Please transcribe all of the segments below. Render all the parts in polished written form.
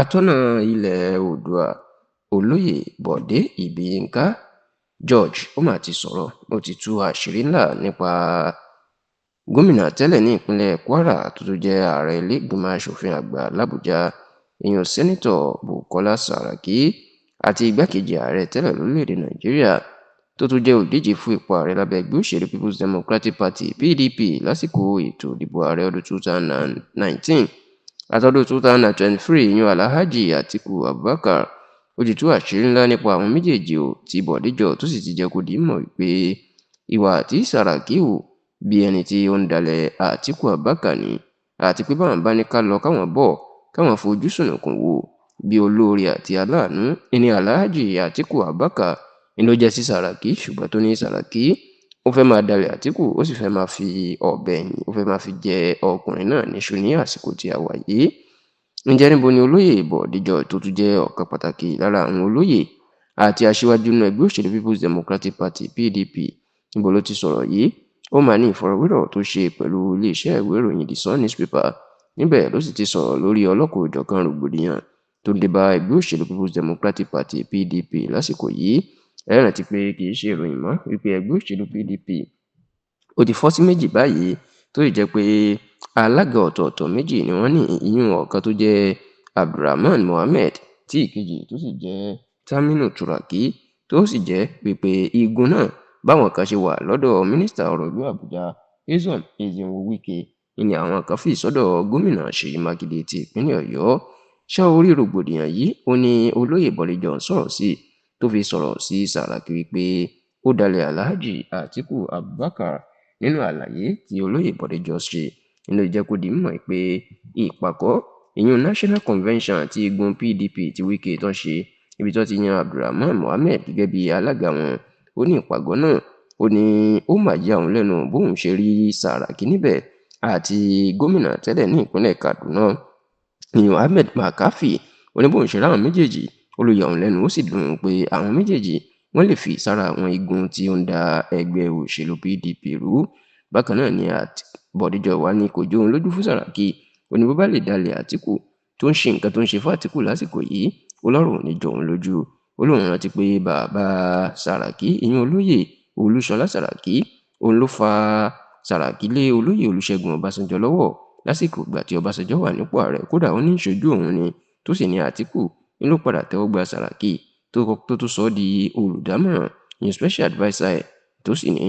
atọ́nà ilẹ̀ oòduà olóyè bọ̀dé ìbíyìnká george ó mà ti sọ̀rọ̀, ó ti tú àṣírí ńlá nípa gómìnà tẹ́lẹ̀ ní ìpínlẹ̀ kwara tó tún jẹ́ ààrẹ ilé-ìgbìmọ̀ asòfin àgbà làbújá èèyàn sẹ́nitọ́ bukola saraki àti igbákejì ààrẹ tẹ́lẹ̀ lórílẹ̀‐èdè nàìjíríà tó tún jẹ́ olùdíje fún ipò ààrẹ lábẹ́ ẹgbẹ́ òṣèlú people's democratic party pdp lásìkò ètò ìdìbò ààrẹ ọdún 2019 àtọdún 2023 yan alhaji atiku abubakar. Ó ti tú àṣírí ńlá nípa àwọn méjèèjì tí bọ̀dé jọ tó sì ti jẹ́ kó di mọ̀ wípé ìwà tí Sàràkí hù bí ẹni tí ó ń dalẹ̀ Àtíkù Abubakar ni, àti pé báwọn bá ní ká lọ káwọn bọ̀ káwọn fojú sùnùkùn wò bí olóore àti aláàánú ẹni Alhaji Àtíkù Abubakar ni ló jẹ́ sí Sàràkí, ṣùgbọ́n tó ní Sàràkí ó fẹ́ máa dalẹ̀ Àtíkù, ó sì fẹ́ máa fi ọ̀bẹ ẹ̀yìn ó fẹ́ máa fi jẹ ọkùnrin náà níṣu ní àsìkò tí a wà yìí. Ǹjẹ́ níbo ni olóyè Bọ̀dé George tó tún jẹ́ ọ̀kan pàtàkì lára àwọn olóyè àti aṣíwájú nínú ẹgbẹ́ òṣèlú People's Democratic Party PDP níbo ló ti sọ̀rọ̀ yìí? Ó máa ní ìfọ̀rọ̀wérọ̀ tó ṣe pẹ̀lú iléeṣẹ́ ìwé ìròyìn The Sun newspaper, níbẹ̀ ló sì ti sọ̀rọ̀ lórí ọlọ́kan-ò-jọ̀kan rògbòdìyàn tó ń dé bá ẹgbẹ́ òṣèlú People's Democratic Party PDP lásìkò yìí. Ẹ rántí pé kì í ṣe ìròyìn mọ́ wípé ẹgbẹ́ òṣèlú PDP ó ti fọ́ sí méjì báyìí tó sì jẹ́ pé alága ọ̀tọ̀ọ̀tọ̀ méjì ni wọ́n ní, ìyún ọ̀kan tó jẹ́ Abdulrahman Mohammed tí ìkejì tó sì jẹ́ Taminu Turaki, tó sì jẹ́ pé igun náà báwọn kan ṣe wà lọ́dọ̀ mínísítà ọ̀rọ̀ ìlú Àbújá Nyesom Wike ni àwọn kan fi sọ́dọ̀ gómìnà Ṣèyí Mákindé ti ìpínlẹ̀ Ọ̀yọ́. Ṣá orí rògbòdìyàn yìí ó ní olóyè Bọ̀dé George sọ̀rọ̀ sí tó fi sọ̀rọ̀ sí Sàràkí wípé ó dalẹ̀ Alhaji Àtíkù Abubakar. Nínú àlàyé tí olóyè Bọ̀dé George ṣe ló jẹ́ kó di mímọ̀ pé ìpàkọ́ ìyún National Convention àti igun PDP tí Wike tán ṣe ibi tó ti yan Abdulrahman Mohammed gẹ́gẹ́ bí alága wọn, ó ní ìpàgọ́ náà ó ní ó mà yà òun lẹ́nu bóun ṣe rí Sàràkí níbẹ̀ àti gómìnà tẹ́lẹ̀ ní ìpínlẹ̀ Kaduna ìyún Ahmed Makarfi. Ó ní bóun ṣe ráwọn méjèèjì ó ló yà òun lẹ́nu, ó sì dùn ún pé àwọn méjèèjì wọ́n lè fi sára àwọn igun tí ó ń da ẹgbẹ́ òṣèlú PDP rú. Bákan náà ni Bọ̀dé George wá ní kò jó òun lójú fún Sàràkí, ó ní bó bá lè dalẹ̀ Àtíkù tó ń ṣe nǹkan tó ń ṣe fún Àtíkù lásìkò yìí ó lọ́rọ̀ ò ní jọ òun lójú. Ó lóun rántí pé bàbá Sàràkí ìyún olóyè Olúṣọlá Sàràkí òun ló fa Sàràkí lé olóyè Olúṣẹ́gun Ọbásanjọ́ lọ́wọ́ lásìkò ìgbà tí Ọbásanjọ́ wà nípò ààrẹ, kódà ó ní ìṣojú òun ni tó sì ní Àtíkù ń ló padà tẹ́wọ́ gba Sàràkí tó tún sọ ọ́ di olùdámọ̀ràn ìyẹn special adviser ẹ̀, tó sì ní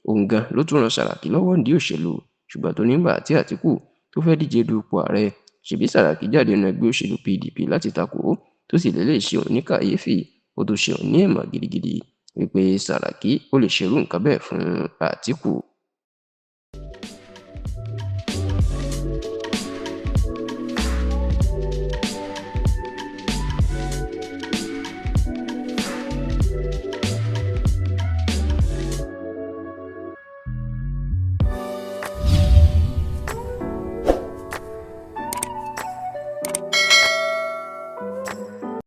òun gan ló tún ran Sàràkí lọ́wọ́ nídìí òṣèlú. Ṣùgbọ́n tó nígbà tí Àtíkù tó fẹ́ díje dupò ààrẹ, ṣèbí Sàràkí jáde nínú ẹgbẹ́ òṣèlú PDP láti takò ó, tó sì lélẹ̀ ṣe òun ní kàyéfì, ó tó ṣe òun ní èèmọ̀ gidigidi wípé Sàràkí ó lè ṣerú nǹkan bẹ́ẹ̀ fún Àtíkù.